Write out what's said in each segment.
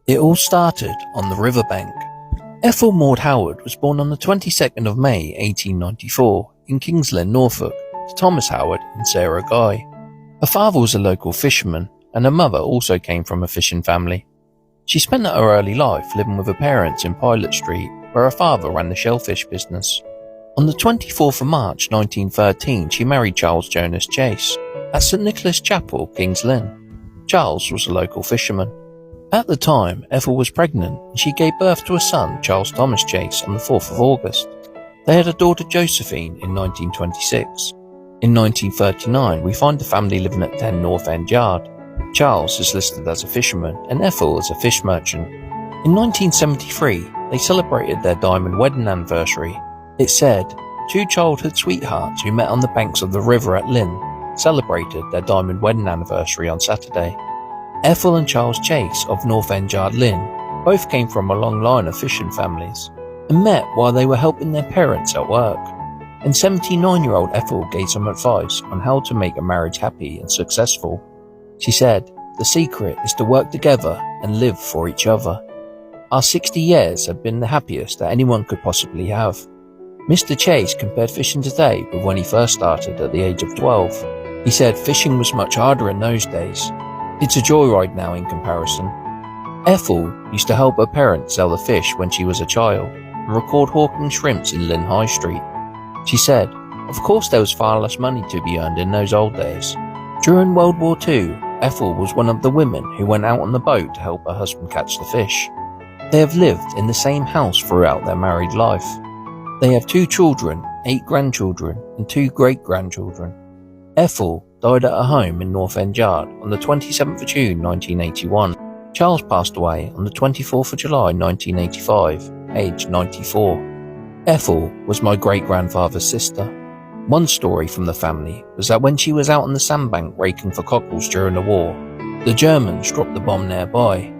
It all started on the riverbank. Ethel Maud Howard was born on the 22nd of May 1894 in King's Lynn, Norfolk, to Thomas Howard and Sarah Guy. Her father was a local fisherman, and her mother also came from a fishing family. She spent her early life living with her parents in Pilot Street, where her father ran the shellfish business. On the 24th of March 1913, she married Charles Jonas Chase at St Nicholas Chapel, King's Lynn. Charles was a local fisherman. At the time, Ethel was pregnant and she gave birth to a son, Charles Thomas Chase, on the 4th of August. They had a daughter, Josephine, in 1926. In 1939, we find the family living at 10 North End Yard. Charles is listed as a fisherman and Ethel as a fish merchant. In 1973, they celebrated their diamond wedding anniversary. It said, two childhood sweethearts who met on the banks of the river at Lynn celebrated their diamond wedding anniversary on Saturday. Ethel and Charles Chase of North End Yard, Lynn, both came from a long line of fishing families and met while they were helping their parents at work. And 79-year-old Ethel gave some advice on how to make a marriage happy and successful. She said, "The secret is to work together and live for each other." Our 60 years have been the happiest that anyone could possibly have. Mr. Chase compared fishing today with when he first started at the age of 12. He said fishing was much harder in those days. It's a joyride now in comparison. Ethel used to help her parents sell the fish when she was a child and record hawking shrimps in Lynn High Street. She said, of course there was far less money to be earned in those old days. During World War II, Ethel was one of the women who went out on the boat to help her husband catch the fish. They have lived in the same house throughout their married life. They have 2 children, 8 grandchildren, and 2 great-grandchildren. Ethel died at her home in North End Yard on the 27th of June 1981. Charles passed away on the 24th of July 1985, aged 94. Ethel was my great-grandfather's sister. One story from the family was that when she was out on the sandbank raking for cockles during the war, the Germans dropped the bomb nearby.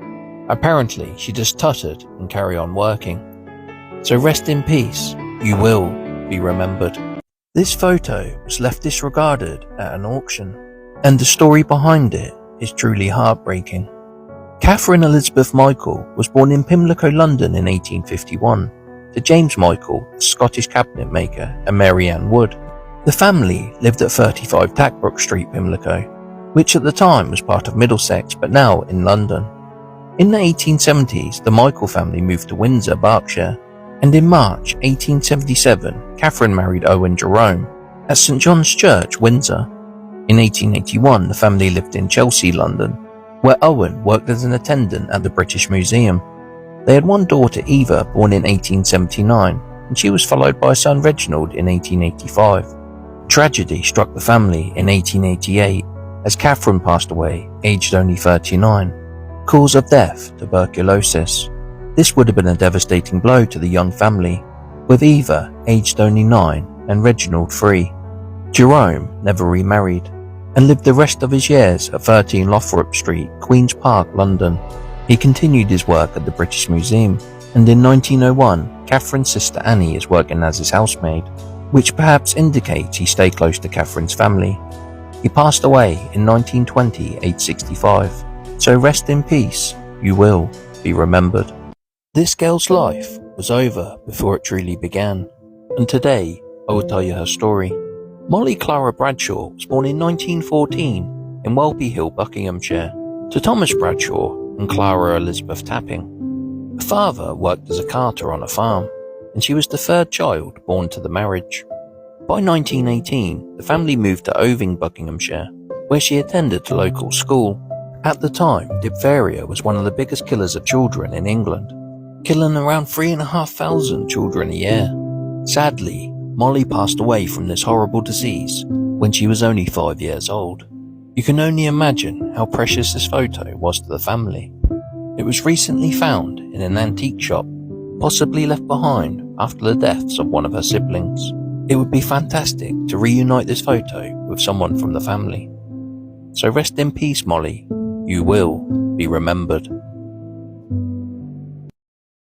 Apparently, she just tutted and carried on working. So rest in peace, you will be remembered. This photo was left disregarded at an auction, and the story behind it is truly heartbreaking. Catherine Elizabeth Michael was born in Pimlico, London in 1851 to James Michael, a Scottish cabinet maker, and Mary Ann Wood. The family lived at 35 Tackbrook Street, Pimlico, which at the time was part of Middlesex but now in London. In the 1870s, the Michael family moved to Windsor, Berkshire, and in March 1877, Catherine married Owen Jerome at St John's Church, Windsor. In 1881, the family lived in Chelsea, London, where Owen worked as an attendant at the British Museum. They had one daughter, Eva, born in 1879, and she was followed by a son, Reginald, in 1885. Tragedy struck the family in 1888 as Catherine passed away, aged only 39. Cause of death, tuberculosis. This would have been a devastating blow to the young family, with Eva, aged only 9, and Reginald 3. Jerome never remarried, and lived the rest of his years at 13 Lothrop Street, Queen's Park, London. He continued his work at the British Museum, and in 1901, Catherine's sister Annie is working as his housemaid, which perhaps indicates he stayed close to Catherine's family. He passed away in 1920, aged 65, so rest in peace, you will be remembered. This girl's life was over before it truly began, and today I will tell you her story. Molly Clara Bradshaw was born in 1914 in Welby Hill, Buckinghamshire, to Thomas Bradshaw and Clara Elizabeth Tapping. Her father worked as a carter on a farm, and she was the 3rd child born to the marriage. By 1918, the family moved to Oving, Buckinghamshire, where she attended a local school. At the time, diphtheria was one of the biggest killers of children in England, killing around 3,500 children a year. Sadly, Molly passed away from this horrible disease when she was only 5 years old. You can only imagine how precious this photo was to the family. It was recently found in an antique shop, possibly left behind after the deaths of one of her siblings. It would be fantastic to reunite this photo with someone from the family. So rest in peace, Molly. You will be remembered.